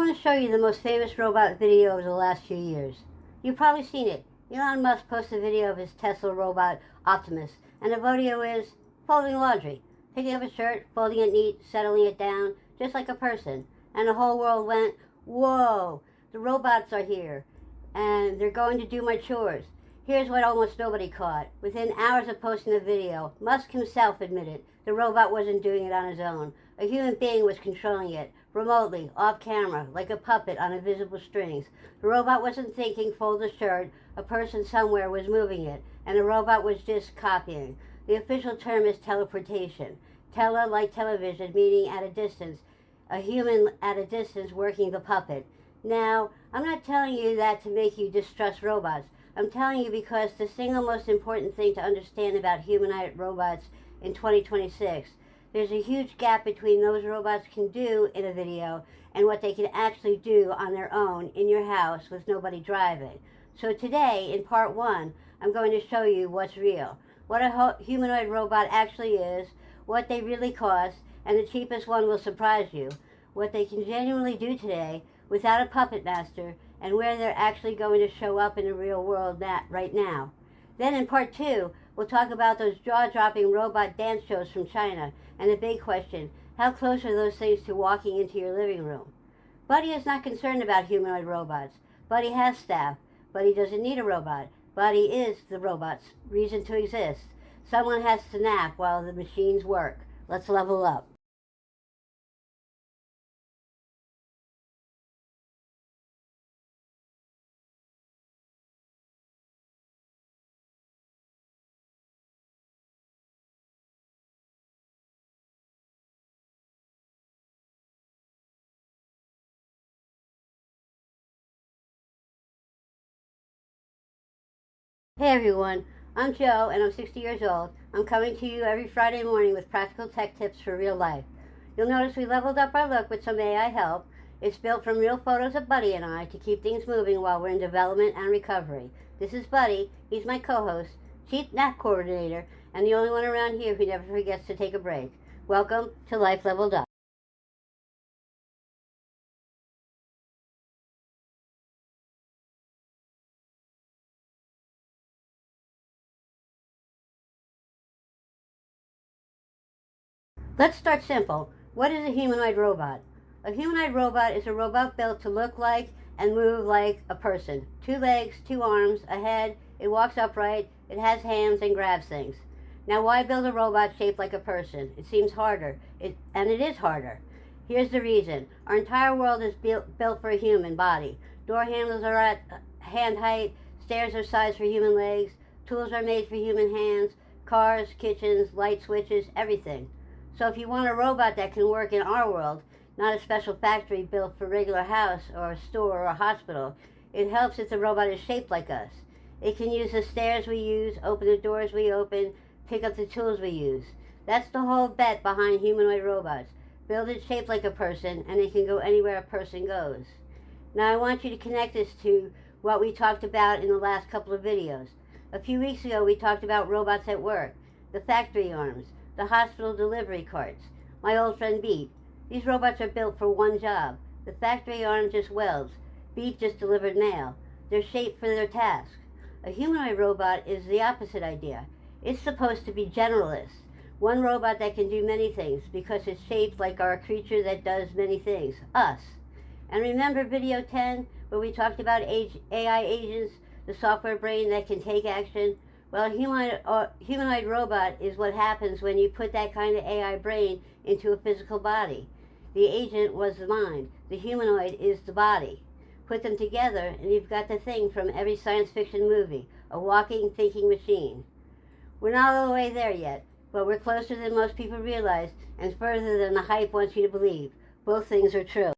want to show you the most famous robot video of the last few years. You've probably seen it. Elon Musk posted a video of his Tesla robot Optimus, and the video is folding laundry, picking up a shirt, folding it neat, settling it down, just like a person. And the whole world went, whoa, the robots are here, and they're going to do my chores. Here's what almost nobody caught. Within hours of posting the video, Musk himself admitted the robot wasn't doing it on his own. A human being was controlling it, remotely, off camera, like a puppet on invisible strings. The robot wasn't thinking, fold a shirt, a person somewhere was moving it, and the robot was just copying. The official term is teleportation. Tele, like television, meaning at a distance, a human at a distance working the puppet. Now, I'm not telling you that to make you distrust robots. I'm telling you because the single most important thing to understand about humanoid robots in 2026, there's a huge gap between those robots can do in a video and what they can actually do on their own in your house with nobody driving. So today, in part one, I'm going to show you what's real, what a humanoid robot actually is, what they really cost, and the cheapest one will surprise you, what they can genuinely do today without a puppet master, and where they're actually going to show up in the real world right now. Then in part two, we'll talk about those jaw-dropping robot dance shows from China, and the big question, how close are those things to walking into your living room? Buddy is not concerned about humanoid robots. Buddy has staff. Buddy doesn't need a robot. Buddy is the robot's reason to exist. Someone has to nap while the machines work. Let's level up. Hey everyone, I'm Joe and I'm 60 years old. I'm coming to you every Friday morning with practical tech tips for real life. You'll notice we leveled up our look with some AI help. It's built from real photos of Buddy and I to keep things moving while we're in development and recovery. This is Buddy, he's my co-host, chief nap coordinator, and the only one around here who never forgets to take a break. Welcome to Life Leveled Up. Let's start simple. What is a humanoid robot? A humanoid robot is a robot built to look like and move like a person. 2 legs, 2 arms, a head, it walks upright, it has hands and grabs things. Now why build a robot shaped like a person? It seems harder, and it is harder. Here's the reason. Our entire world is built for a human body. Door handles are at hand height, stairs are sized for human legs, tools are made for human hands, cars, kitchens, light switches, everything. So if you want a robot that can work in our world, not a special factory built for a regular house or a store or a hospital, it helps if the robot is shaped like us. It can use the stairs we use, open the doors we open, pick up the tools we use. That's the whole bet behind humanoid robots. Build it shaped like a person and it can go anywhere a person goes. Now I want you to connect this to what we talked about in the last couple of videos. A few weeks ago we talked about robots at work, the factory arms, the hospital delivery carts, my old friend Beat. These robots are built for one job. The factory arm just welds. Beat just delivered mail. They're shaped for their task. A humanoid robot is the opposite idea. It's supposed to be generalist. One robot that can do many things because it's shaped like our creature that does many things, us. And remember video 10 where we talked about AI agents, the software brain that can take action? Well, a humanoid robot is what happens when you put that kind of AI brain into a physical body. The agent was the mind. The humanoid is the body. Put them together and you've got the thing from every science fiction movie, a walking, thinking machine. We're not all the way there yet, but we're closer than most people realize and further than the hype wants you to believe. Both things are true.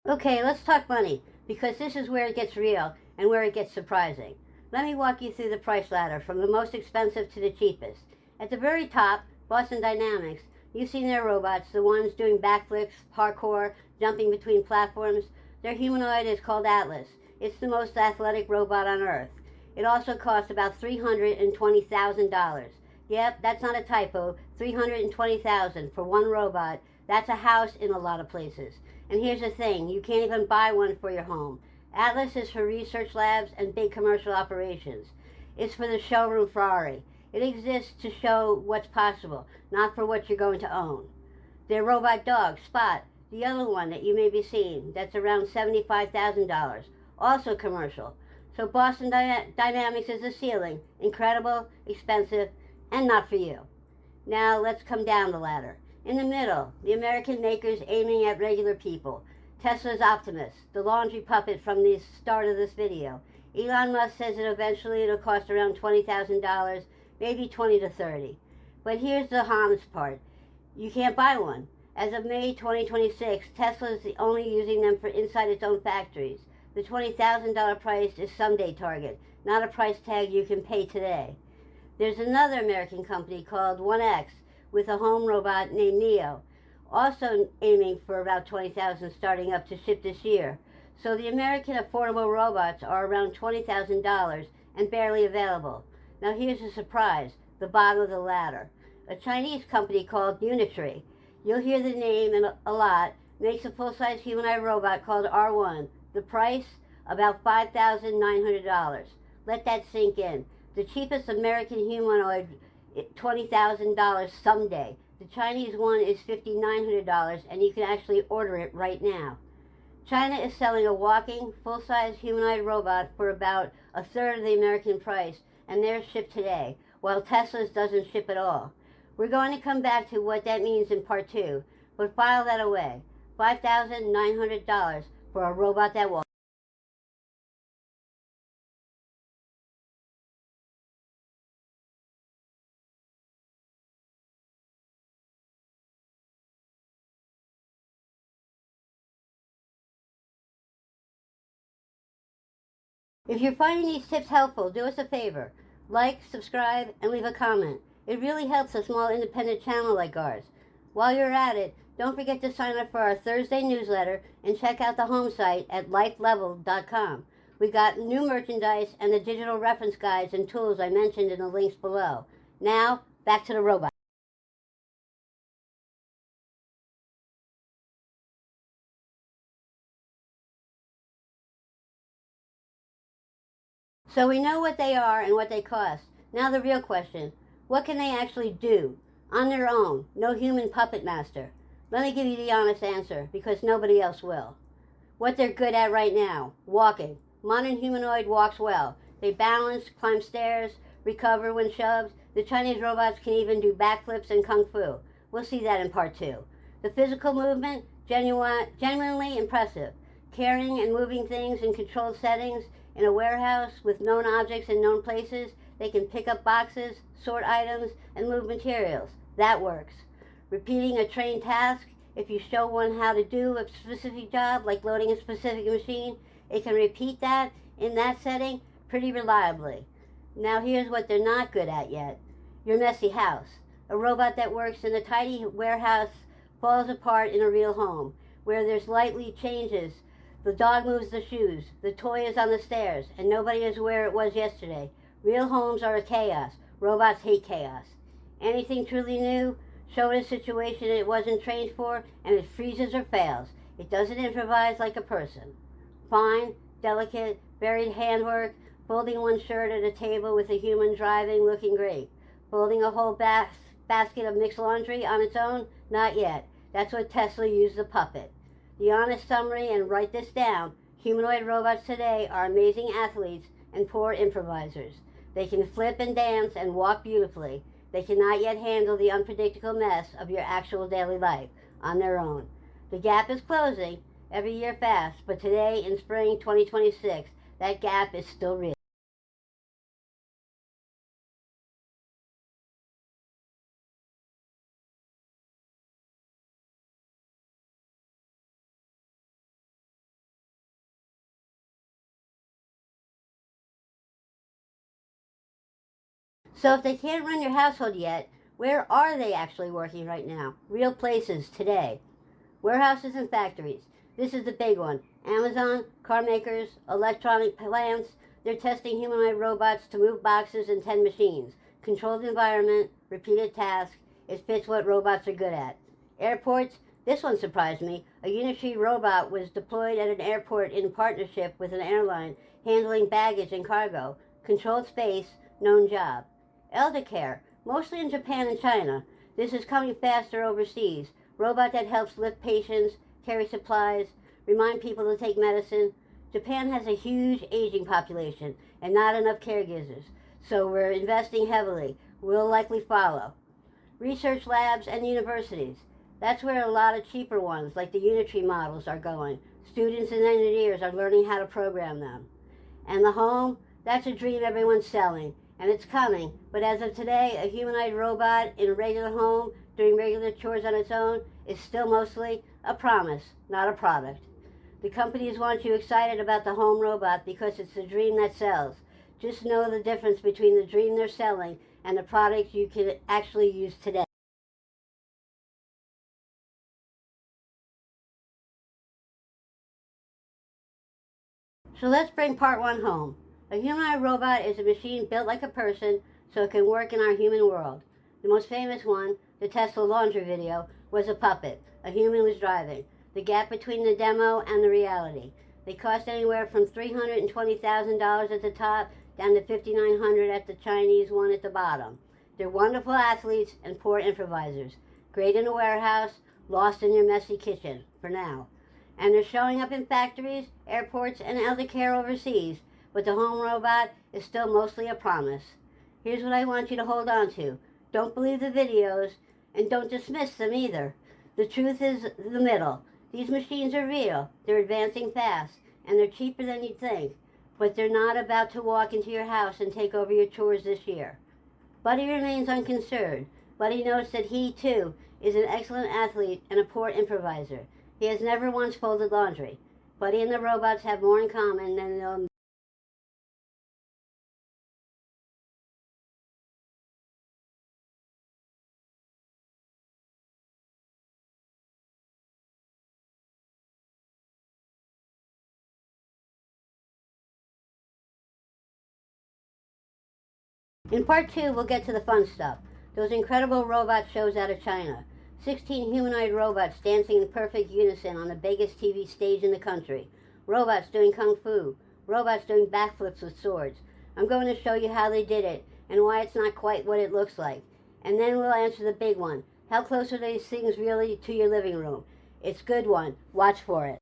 Okay, let's talk money, because this is where it gets real and where it gets surprising. Let me walk you through the price ladder from the most expensive to the cheapest. At the very top, Boston Dynamics. You've seen their robots, the ones doing backflips, parkour, jumping between platforms. Their humanoid is called Atlas. It's the most athletic robot on Earth. It also costs about $320,000. Yep, that's not a typo. $320,000 for one robot. That's a house in a lot of places. And here's the thing, you can't even buy one for your home. Atlas is for research labs and big commercial operations. It's for the showroom Ferrari. It exists to show what's possible, not for what you're going to own. Their robot dog, Spot, the other one that you may be seeing, that's around $75,000. Also commercial. So Boston Dynamics is the ceiling. Incredible, expensive, and not for you. Now let's come down the ladder. In the middle, the American makers aiming at regular people. Tesla's Optimus, the laundry puppet from the start of this video. Elon Musk says that eventually it'll cost around $20,000, maybe 20 to 30. But here's the honest part. You can't buy one. As of May 2026, Tesla is only using them for inside its own factories. The $20,000 price is someday target, not a price tag you can pay today. There's another American company called 1X with a home robot named Neo, also aiming for about $20,000 starting up to ship this year. So the American affordable robots are around $20,000 and barely available. Now here's a surprise, the bottom of the ladder. A Chinese company called Unitree, you'll hear the name a lot, makes a full-size humanoid robot called R1. The price, about $5,900. Let that sink in. The cheapest American humanoid, $20,000 someday. The Chinese one is $5,900, and you can actually order it right now. China is selling a walking, full-size humanoid robot for about a third of the American price, and theirs shipped today, while Tesla's doesn't ship at all. We're going to come back to what that means in part 2, but file that away. $5,900 for a robot that walks. If you're finding these tips helpful, do us a favor. Like, subscribe, and leave a comment. It really helps a small independent channel like ours. While you're at it, don't forget to sign up for our Thursday newsletter and check out the home site at lifelevel.com. We've got new merchandise and the digital reference guides and tools I mentioned in the links below. Now, back to the robot. So we know what they are and what they cost. Now the real question, what can they actually do? On their own, no human puppet master. Let me give you the honest answer, because nobody else will. What they're good at right now, walking. Modern humanoid walks well. They balance, climb stairs, recover when shoved. The Chinese robots can even do backflips and kung fu. We'll see that in part 2. The physical movement, genuinely impressive. Carrying and moving things in controlled settings. In a warehouse with known objects in known places, they can pick up boxes, sort items, and move materials. That works. Repeating a trained task, if you show one how to do a specific job, like loading a specific machine, it can repeat that in that setting pretty reliably. Now here's what they're not good at yet. Your messy house. A robot that works in a tidy warehouse falls apart in a real home, where there's lightly changes. The dog moves the shoes, the toy is on the stairs, and nobody is where it was yesterday. Real homes are a chaos. Robots hate chaos. Anything truly new, show it a situation it wasn't trained for, and it freezes or fails. It doesn't improvise like a person. Fine, delicate, buried handwork, folding one shirt at a table with a human driving, looking great. Folding a whole basket of mixed laundry on its own? Not yet. That's what Tesla used the puppet. The honest summary, and write this down, humanoid robots today are amazing athletes and poor improvisers. They can flip and dance and walk beautifully. They cannot yet handle the unpredictable mess of your actual daily life on their own. The gap is closing, every year fast, but today in spring 2026, that gap is still real. So if they can't run your household yet, where are they actually working right now? Real places today. Warehouses and factories. This is the big one. Amazon, car makers, electronic plants. They're testing humanoid robots to move boxes in 10 machines. Controlled environment, repeated tasks. It fits what robots are good at. Airports. This one surprised me. A Unity robot was deployed at an airport in partnership with an airline handling baggage and cargo. Controlled space, known job. Elder care, mostly in Japan and China. This is coming faster overseas. Robot that helps lift patients, carry supplies, remind people to take medicine. Japan has a huge aging population and not enough caregivers, so we're investing heavily. We'll likely follow. Research labs and universities. That's where a lot of cheaper ones, like the Unity models, are going. Students and engineers are learning how to program them. And the home, that's a dream everyone's selling, and it's coming. But as of today, a humanoid robot in a regular home doing regular chores on its own is still mostly a promise, not a product. The companies want you excited about the home robot because it's the dream that sells. Just know the difference between the dream they're selling and the product you can actually use today. So let's bring part one home. A humanoid robot is a machine built like a person so it can work in our human world. The most famous one, the Tesla laundry video, was a puppet. A human was driving. The gap between the demo and the reality. They cost anywhere from $320,000 at the top down to $5,900 at the Chinese one at the bottom. They're wonderful athletes and poor improvisers. Great in a warehouse, lost in your messy kitchen, for now. And they're showing up in factories, airports, and elder care overseas, but the home robot is still mostly a promise. Here's what I want you to hold on to. Don't believe the videos, and don't dismiss them either. The truth is the middle. These machines are real, they're advancing fast, and they're cheaper than you'd think, but they're not about to walk into your house and take over your chores this year. Buddy remains unconcerned. Buddy notes that he, too, is an excellent athlete and a poor improviser. He has never once folded laundry. Buddy and the robots have more in common than they'll. In part two, we'll get to the fun stuff. Those incredible robot shows out of China. 16 humanoid robots dancing in perfect unison on the biggest TV stage in the country. Robots doing kung fu. Robots doing backflips with swords. I'm going to show you how they did it and why it's not quite what it looks like. And then we'll answer the big one. How close are these things really to your living room? It's a good one. Watch for it.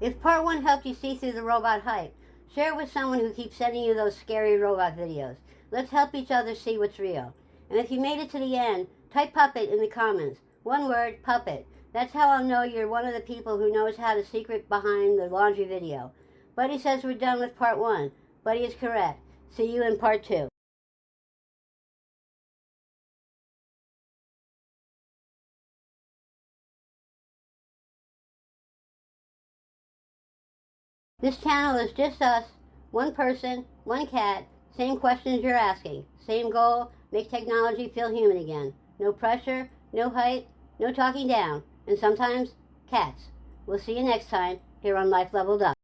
If part one helped you see through the robot hype, share it with someone who keeps sending you those scary robot videos. Let's help each other see what's real. And if you made it to the end, type puppet in the comments. One word, puppet. That's how I'll know you're one of the people who knows how to secret behind the laundry video. Buddy says we're done with part one. Buddy is correct. See you in part two. This channel is just us, one person, one cat, same questions you're asking, same goal, make technology feel human again. No pressure, no hype, no talking down, and sometimes cats. We'll see you next time here on Life Leveled Up.